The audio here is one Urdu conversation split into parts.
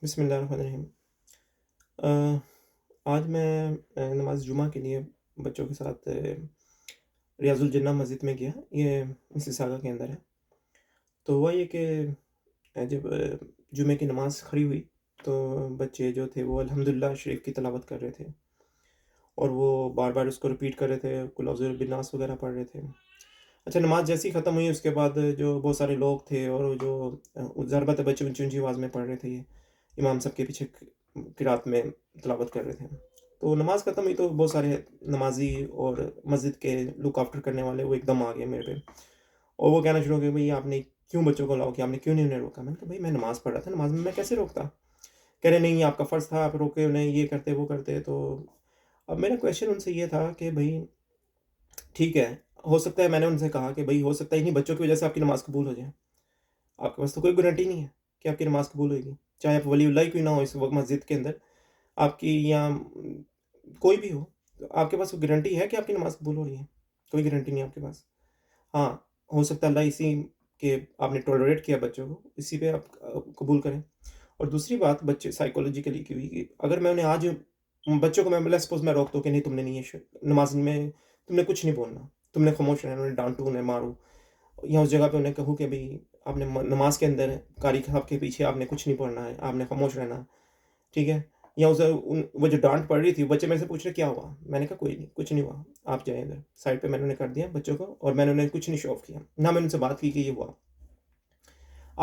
بسم اللہ الرحمن الرحیم۔ آ، آج میں نماز جمعہ کے لیے بچوں کے ساتھ ریاض الجنہ مسجد میں گیا۔ یہ مسیساگا کے اندر ہے۔ تو ہوا یہ کہ جب جمعے کی نماز کھڑی ہوئی تو بچے جو تھے وہ الحمدللہ شریف کی تلاوت کر رہے تھے، اور وہ بار بار اس کو ریپیٹ کر رہے تھے، قل اعوذ برب الناس وغیرہ پڑھ رہے تھے۔ اچھا، نماز جیسی ختم ہوئی اس کے بعد جو بہت سارے لوگ تھے اور وہ جو ظاہر بات ہے بچے اونچی اونچی آواز میں پڑھ رہے تھے، یہ امام صاحب کے پیچھے قرات میں تلاوت کر رہے تھے۔ تو نماز ختم ہوئی تو بہت سارے نمازی اور مسجد کے لک آفٹر کرنے والے وہ ایک دم آ گئے میرے پہ، اور وہ کہنا شروع ہو گئے، بھائی آپ نے کیوں بچوں کو لاؤ، کہ آپ نے کیوں نہیں انہیں روکا؟ میں نے کہا بھائی میں نماز پڑھ رہا تھا، نماز میں کیسے روکتا؟ کہہ رہے نہیں آپ کا فرض تھا، آپ روکے انہیں، یہ کرتے وہ کرتے۔ تو اب میرا کویشچن ان سے یہ تھا کہ بھائی ٹھیک ہے، ہو سکتا ہے، میں نے ان سے کہا کہ بھائی ہو سکتا ہے انہیں بچوں کی وجہ سے آپ کی نماز قبول ہو جائے، آپ کے پاس تو کوئی گارنٹی نہیں ہے کہ آپ کی نماز قبول ہوئے گی، چاہے آپ ولی اللہ کیوں نہ ہو اس وقت مسجد کے اندر آپ کی، یا کوئی بھی ہو، آپ کے پاس کوئی گارنٹی ہے کہ آپ کی نماز قبول ہو رہی ہے؟ کوئی گارنٹی نہیں آپ کے پاس۔ ہاں، ہو سکتا ہے اللہ اسی کہ آپ نے ٹالریٹ کیا بچوں کو، اسی پہ آپ قبول کریں۔ اور دوسری بات بچے سائیکولوجیکلی کی ہوئی کہ اگر میں انہیں آج بچوں کو میں سپوز میں روک دوں کہ نہیں تم نے نہیں یہ نماز میں تم نے کچھ نہیں بولنا، تم نے خاموش رہنا، انہیں ڈانٹوں انہیں ماروں، یا اس جگہ پہ انہیں کہوں کہ بھئی آپ نے نماز کے اندر قاری صاحب کے پیچھے آپ نے کچھ نہیں پڑھنا ہے، آپ نے خاموش رہنا، ٹھیک ہے؟ یا اسے وہ جو ڈانٹ پڑ رہی تھی، بچے میرے سے پوچھ رہے کیا ہوا؟ میں نے کہا کوئی نہیں، کچھ نہیں ہوا، آپ جائیں ادھر سائڈ پہ۔ میں نے انہیں کر دیا بچوں کو، اور میں نے انہیں کچھ نہیں شو آف کیا، نہ میں نے ان سے بات کی کہ یہ ہوا۔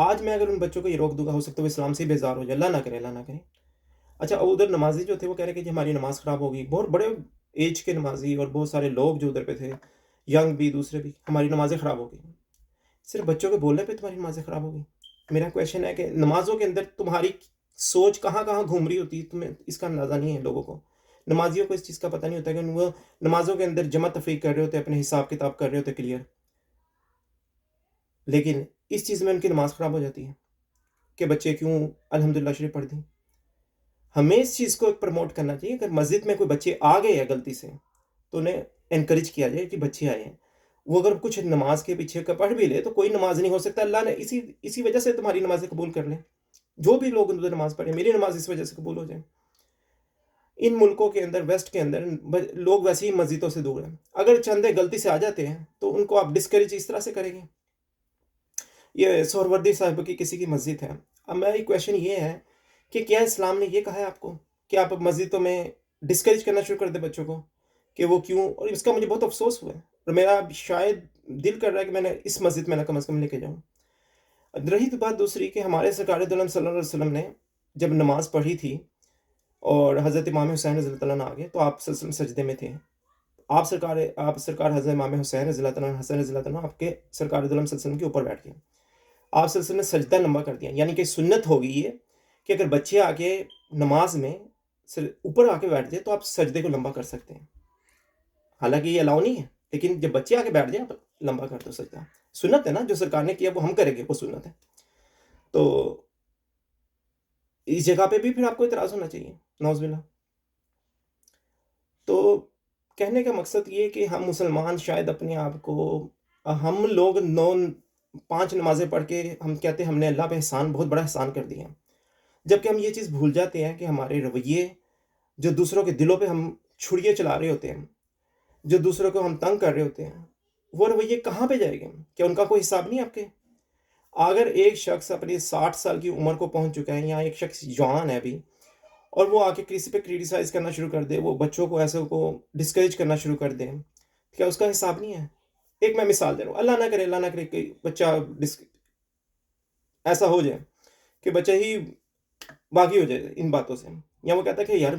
آج میں اگر ان بچوں کو یہ روک دوں گا، ہو سکتا ہے وہ اسلام سے بیزار ہو جائے، اللہ نہ کرے، اللہ نہ کرے۔ اچھا، ادھر نمازی جو تھے وہ کہہ رہے کہ جی ہماری نماز خراب ہوگی، بہت بڑے ایج کے نمازی اور بہت سارے لوگ جو ادھر پہ تھے، ینگ بھی دوسرے بھی، ہماری نمازیں خراب ہو گئی، صرف بچوں کے بولنے پہ تمہاری نمازیں خراب ہو گئی۔ میرا کویشچن ہے کہ نمازوں کے اندر تمہاری سوچ کہاں کہاں گھوم رہی ہوتی ہے، تمہیں اس کا اندازہ نہیں ہے۔ لوگوں کو، نمازیوں کو اس چیز کا پتہ نہیں ہوتا کہ وہ نمازوں کے اندر جمع تفریق کر رہے ہوتے، اپنے حساب کتاب کر رہے ہوتے کلیئر، لیکن اس چیز میں ان کی نماز خراب ہو جاتی ہے کہ بچے کیوں الحمدللہ شریف پڑھ دیں۔ ہمیں اس چیز کو ایک پروموٹ کرنا چاہیے، اگر مسجد میں کوئی بچے آ گئے ہیں غلطی سے تو انہیں انکریج کیا جائے کہ بچے آئے ہیں۔ وہ اگر کچھ نماز کے پیچھے کا پڑھ بھی لے تو کوئی نماز نہیں، ہو سکتا اللہ نے اسی وجہ سے تمہاری نمازیں قبول کر لیں۔ جو بھی لوگ ادھر نماز پڑھیں، میری نماز اس وجہ سے قبول ہو جائے۔ ان ملکوں کے اندر، ویسٹ کے اندر لوگ ویسے ہی مسجدوں سے دور ہیں، اگر چندے غلطی سے آ جاتے ہیں تو ان کو آپ ڈسکریج اس طرح سے کریں گے۔ یہ سہروردی صاحب کی کسی کی مسجد ہے۔ اب میری کویشچن یہ ہے کہ کیا اسلام نے یہ کہا ہے آپ کو کہ آپ مسجدوں میں ڈسکریج کرنا شروع کر دیں بچوں کو، کہ وہ کیوں؟ اور اس کا مجھے بہت افسوس ہوا ہے، اور میرا شاید دل کر رہا ہے کہ میں نے اس مسجد میں نہ کم از کم لے کے جاؤں۔ رہی تو بات دوسری کہ ہمارے سرکار دو عالم صلی اللہ علیہ وسلم نے جب نماز پڑھی تھی اور حضرت امام حسین رضی اللہ عنہ آ گئے تو آپ صلی اللہ علیہ وسلم سجدے میں تھے۔ آپ سرکار حضرت امام حسین رضی اللہ عنہ، حسن رضی اللہ عنہ آپ کے سرکار دو عالم صلی اللہ علیہ وسلم کے اوپر بیٹھ گئے، آپ صلی اللہ علیہ وسلم نے سجدہ لمبا کر دیا، یعنی کہ سنت ہوگی یہ کہ اگر بچے آ کے نماز میں اوپر آ کے بیٹھ جائے تو آپ سجدے کو لمبا کر سکتے ہیں، حالانکہ یہ الاؤ نہیں ہے، لیکن جب بچے آ کے بیٹھ جائیں آپ لمبا کر دو سجدہ، سنت ہے نا، جو سرکار نے کیا وہ ہم کریں گے، وہ سنت ہے۔ تو اس جگہ پہ بھی پھر آپ کو اعتراض ہونا چاہیے، نعوذ باللہ۔ تو کہنے کا مقصد یہ کہ ہم مسلمان شاید اپنے آپ کو، ہم لوگ 5 نمازیں پڑھ کے ہم کہتے ہیں ہم نے اللہ پہ احسان، بہت بڑا احسان کر دیا، جبکہ ہم یہ چیز بھول جاتے ہیں کہ ہمارے رویے جو دوسروں کے دلوں پہ ہم چھڑیے چلا رہے ہوتے ہیں، جو دوسروں کو ہم تنگ کر رہے ہوتے ہیں، وہ رویے کہاں پہ جائے گے؟ کیا ان کا کوئی حساب نہیں آپ کے؟ اگر ایک شخص اپنی 60 سال کی عمر کو پہنچ چکا ہے، یا ایک شخص جوان ہے ابھی، اور وہ آ کے کسی پہ کریٹیسائز کرنا شروع کر دے، وہ بچوں کو ایسے کو ڈسکریج کرنا شروع کر دے، کیا اس کا حساب نہیں ہے؟ ایک میں مثال دے رہا ہوں، اللہ نہ کرے کہ بچہ ایسا ہو جائے کہ بچہ ہی باغی ہو جائے ان باتوں سے، یا وہ کہتا ہے کہ یار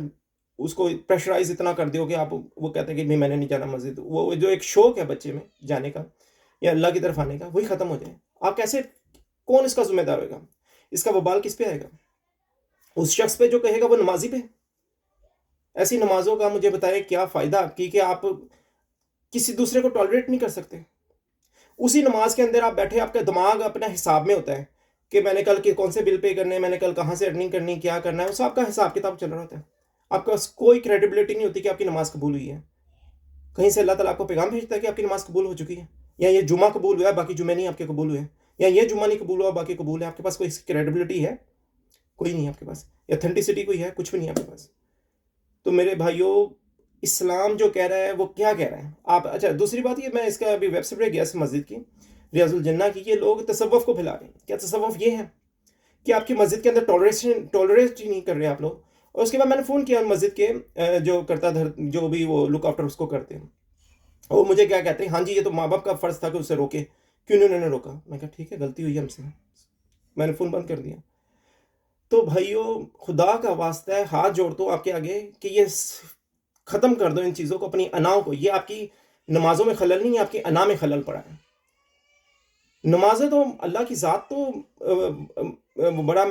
اس کو پریشرائز اتنا کر دیو کہ آپ، وہ کہتا ہے کہ میں نے نہیں جانا مسجد، وہ جو ایک شوق ہے بچے میں جانے کا یا اللہ کی طرف آنے کا، وہی ختم ہو جائے۔ آپ کیسے، کون اس کا ذمہ دار ہوگا؟ اس کا وبال کس پہ آئے گا؟ اس شخص پہ جو کہے گا وہ نمازی پہ۔ ایسی نمازوں کا مجھے بتائے کیا فائدہ آپ کی کہ آپ کسی دوسرے کو ٹالریٹ نہیں کر سکتے؟ اسی نماز کے اندر آپ بیٹھے، آپ کا دماغ اپنا حساب میں ہوتا ہے کہ میں نے کل کے کون سے بل پے کرنے ہیں، میں نے کل کہاں سے ارننگ کرنی، کیا کرنا ہے، اس آپ کا حساب کتاب چل رہا ہوتا ہے۔ آپ کا کوئی کریڈیبلٹی نہیں ہوتی کہ آپ کی نماز قبول ہوئی ہے۔ کہیں سے اللہ تعالیٰ آپ کو پیغام بھیجتا ہے کہ آپ کی نماز قبول ہو چکی ہے، یا یہ جمعہ قبول ہوا ہے باقی جمعے نہیں آپ کے قبول ہوئے ہیں، یا یہ جمعہ نہیں قبول ہوا باقی قبول ہے؟ آپ کے پاس کوئی کریڈیبلٹی ہے؟ کوئی نہیں ہے آپ کے پاس، ایتھینٹسٹی کوئی ہے، کچھ بھی نہیں ہے آپ کے پاس. تو میرے بھائیوں، اسلام جو کہہ رہا ہے وہ کیا کہہ رہا ہے آپ. اچھا دوسری بات یہ، میں اس کا ابھی ویب سائٹ پہ گیا اس مسجد کی، ریاض الجنہ کی، یہ لوگ تصوف کو پھیلا رہے ہیں. کیا تصوف یہ ہے کہ آپ کی مسجد کے اندر ٹالریٹ ہی نہیں کر رہے آپ لوگ؟ اور اس کے بعد میں نے فون کیا مسجد کے جو کرتا جو بھی وہ لک آفٹر اس کو کرتے ہیں، وہ مجھے کیا کہتے ہیں، ہاں جی یہ تو ماں باپ کا فرض تھا کہ اسے روکے، کیوں نہیں انہوں نے روکا؟ میں کہا ٹھیک ہے غلطی ہوئی ہم سے، میں نے فون بند کر دیا. تو بھائیوں خدا کا واسطہ ہے، ہاتھ جوڑ دو آپ کے آگے کہ یہ ختم کر دو ان چیزوں کو، اپنی اناؤں کو. یہ آپ کی نمازوں میں خلل نہیں ہے، آپ کی انا میں خلل پڑا ہے. نمازیں تو اللہ کی ذات تو بڑا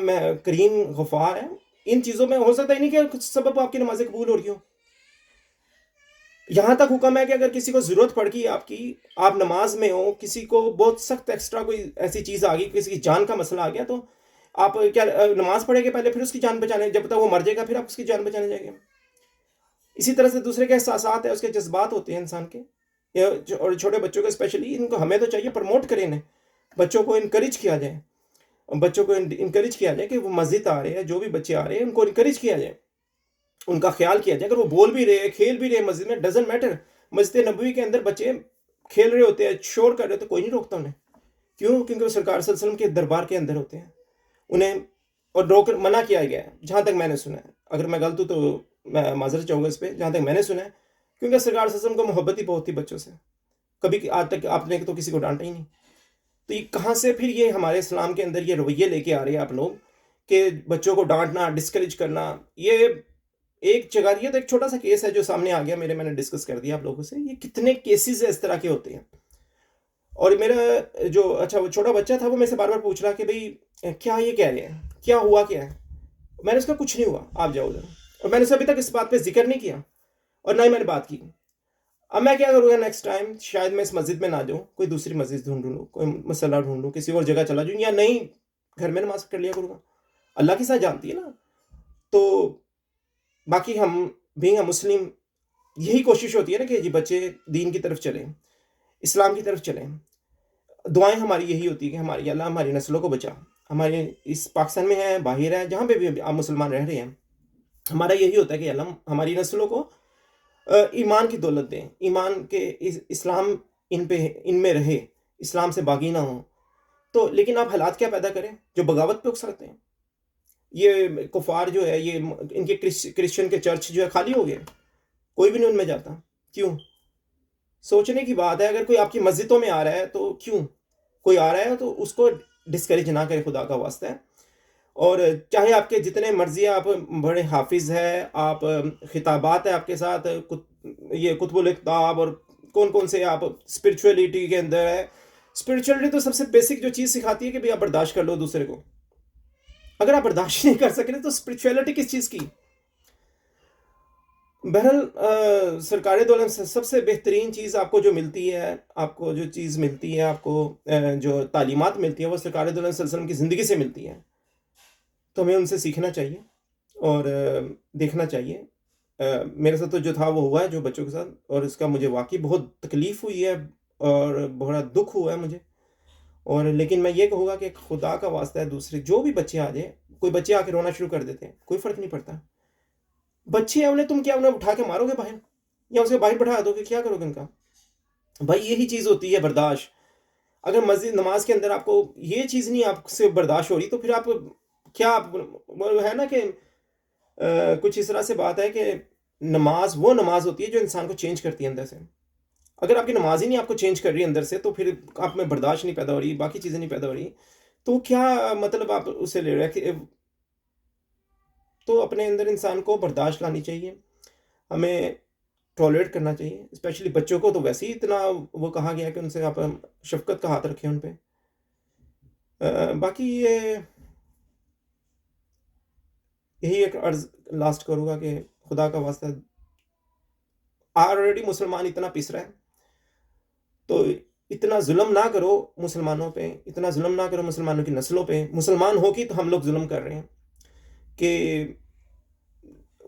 کریم غفار ہے، ان چیزوں میں ہو سکتا ہی نہیں کہ کچھ سبب آپ کی نمازیں قبول ہو رہی ہوں. یہاں تک حکم ہے کہ اگر کسی کو ضرورت پڑ گئی آپ کی، آپ نماز میں ہو، کسی کو بہت سخت ایکسٹرا کوئی ایسی چیز آ گئی، کسی کی جان کا مسئلہ آ گیا، تو آپ کیا نماز پڑھیں گے پہلے پھر اس کی جان بچانے، جب تک وہ مر جائے گا پھر آپ اس کی جان بچانے جائیں گے. اسی طرح سے دوسرے کے احساسات ہیں، اس کے جذبات ہوتے ہیں انسان کے، اور چھوٹے بچوں کے اسپیشلی، ان کو ہمیں تو چاہیے پروموٹ کریں انہیں، بچوں کو انکریج کیا جائے، بچوں کو انکریج کیا جائے کہ وہ مسجد آ رہے ہیں، جو بھی بچے آ رہے ہیں ان کو انکریج کیا جائے، ان کا خیال کیا جائے. اگر وہ بول بھی رہے کھیل بھی رہے مسجد میں، ڈزنٹ میٹر. مسجد نبوی کے اندر بچے کھیل رہے ہوتے ہیں، شور کر رہے ہوتے ہیں، کوئی نہیں روکتا انہیں. کیوں؟ کیونکہ وہ سرکار صلی اللہ علیہ وسلم کے دربار کے اندر ہوتے ہیں. انہیں اور روک منع کیا گیا ہے، جہاں تک میں نے سنا ہے. اگر میں غلط ہوں تو میں معذرت چاہوں گا اس پہ، جہاں تک میں نے سنا ہے، کیونکہ سرکار صلی اللہ علیہ وسلم کو محبت ہی بہت تھی بچوں سے، کبھی آج تک آپ نے تو کسی کو ڈانٹا ہی نہیں. تو یہ کہاں سے پھر یہ ہمارے اسلام کے اندر یہ رویے لے کے آ رہے ہیں آپ لوگ کہ بچوں کو ڈانٹنا، ڈسکریج کرنا؟ یہ ایک جگہ، یہ تو ایک چھوٹا سا کیس ہے جو سامنے آ گیا میں نے ڈسکس کر دیا آپ لوگوں سے. یہ کتنے کیسز اس طرح کے ہوتے ہیں. اور میرا جو وہ چھوٹا بچہ تھا وہ میرے سے بار بار پوچھ رہا کہ بھئی کیا یہ کہہ رہے ہیں، کیا ہوا کیا ہے؟ میں نے اس کا کچھ نہیں ہوا، آپ جاؤ ادھر. اور میں نے اسے ابھی تک اس بات پہ ذکر نہیں کیا، اور نہ ہی میں نے بات کی. اب میں کیا کروں گا نیکسٹ ٹائم، شاید میں اس مسجد میں نہ جاؤں، کوئی دوسری مسجد ڈھونڈ لوں، کوئی مسئلہ ڈھونڈ لوں، کسی اور جگہ چلا جاؤں، یا نہیں گھر میں نماز کر لیا کروں گا. اللہ کی ساتھ جانتی ہے نا. تو باقی ہم بھی مسلم، یہی کوشش ہوتی ہے نا کہ جی بچے دین کی طرف چلیں، اسلام کی طرف چلیں. دعائیں ہماری یہی ہوتی ہے کہ ہماری اللہ ہماری نسلوں کو بچا. ہمارے اس پاکستان میں ہے، باہر ہے، جہاں پہ بھی آپ مسلمان رہ رہے ہیں، ہمارا یہی ہوتا ہے کہ اللہ ہماری نسلوں کو ایمان کی دولت دیں، ایمان کے اسلام ان میں رہے، اسلام سے باغی نہ ہوں. تو لیکن آپ حالات کیا پیدا کریں جو بغاوت پہ اکساتے ہیں. یہ کفار جو ہے، یہ ان کے کرسچن کے چرچ جو ہے خالی ہو گئے، کوئی بھی نہیں ان میں جاتا. کیوں؟ سوچنے کی بات ہے. اگر کوئی آپ کی مسجدوں میں آ رہا ہے تو کیوں؟ کوئی آ رہا ہے تو اس کو ڈسکریج نہ کرے، خدا کا واسطہ ہے. اور چاہے آپ کے جتنے مرضی آپ بڑے حافظ ہیں، آپ خطابات ہیں آپ کے ساتھ، یہ کتب الکتاب، اور کون سے آپ اسپرچولیٹی کے اندر ہے. اسپرچولیٹی تو سب سے بیسک جو چیز سکھاتی ہے کہ بھئی آپ برداشت کر لو دوسرے کو. اگر آپ برداشت نہیں کر سکیں تو اسپرچولیٹی کس چیز کی؟ بہرحال سرکار دو عالم سے سب سے بہترین چیز آپ کو جو ملتی ہے، آپ کو جو چیز ملتی ہے، آپ کو جو تعلیمات ملتی ہیں، وہ سرکار دو عالم صلی اللہ علیہ وسلم کی زندگی سے ملتی ہیں. تو ہمیں ان سے سیکھنا چاہیے اور دیکھنا چاہیے. میرے ساتھ تو جو تھا وہ ہوا ہے جو بچوں کے ساتھ، اور اس کا مجھے واقعی بہت تکلیف ہوئی ہے اور بڑا دکھ ہوا ہے مجھے. اور لیکن میں یہ کہوں گا کہ خدا کا واسطہ ہے، دوسرے جو بھی بچے آ جائیں، کوئی بچے آ کے رونا شروع کر دیتے ہیں، کوئی فرق نہیں پڑتا. بچے ہیں، انہیں تم کیا انہیں اٹھا کے مارو گے باہر، یا اسے باہر بٹھا دو گے؟ کیا کرو گے ان کا؟ بھائی یہی چیز ہوتی ہے برداشت. اگر مسجد نماز کے اندر آپ کو یہ چیز نہیں آپ سے برداشت ہو رہی، تو پھر آپ کیا ہے نا کہ کچھ اس طرح سے بات ہے کہ نماز وہ نماز ہوتی ہے جو انسان کو چینج کرتی ہے اندر سے. اگر آپ کی نماز ہی نہیں آپ کو چینج کر رہی اندر سے، تو پھر آپ میں برداشت نہیں پیدا ہو رہی، باقی چیزیں نہیں پیدا ہو رہی، تو کیا مطلب آپ اسے لے رہے ہیں؟ تو اپنے اندر انسان کو برداشت لانی چاہیے، ہمیں ٹالریٹ کرنا چاہیے. اسپیشلی بچوں کو تو ویسے ہی اتنا وہ کہا گیا کہ ان سے آپ شفقت کا ہاتھ رکھیں ان پہ. باقی یہی ایک عرض لاسٹ کروں گا کہ خدا کا واسطہ، آلریڈی مسلمان اتنا پس رہا ہے، تو اتنا ظلم نہ کرو مسلمانوں پہ، اتنا ظلم نہ کرو مسلمانوں کی نسلوں پہ. مسلمان ہو کے تو ہم لوگ ظلم کر رہے ہیں کہ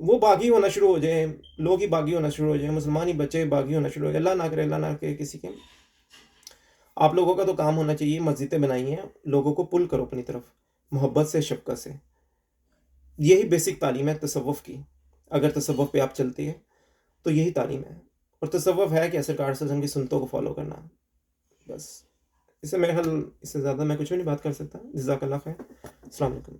وہ باغی ہونا شروع ہو جائیں، لوگ ہی باغی ہونا شروع ہو جائیں، مسلمان ہی بچے باغی ہونا شروع ہو جائیں. اللہ نہ کرے، اللہ نہ کرے کسی کے. آپ لوگوں کا تو کام ہونا چاہیے، مسجدیں بنائی ہیں، لوگوں کو پل کرو اپنی طرف، محبت سے، شفقت سے. یہی بیسک تعلیم ہے تصوف کی. اگر تصوف پہ آپ چلتی ہے تو یہی تعلیم ہے. اور تصوف ہے کہ سرکار صلی اللہ علیہ وسلم کی سنتوں کو فالو کرنا. بس اس سے میرے خیال اس سے زیادہ میں کچھ بھی نہیں بات کر سکتا. جزاک اللہ خیر. السلام علیکم.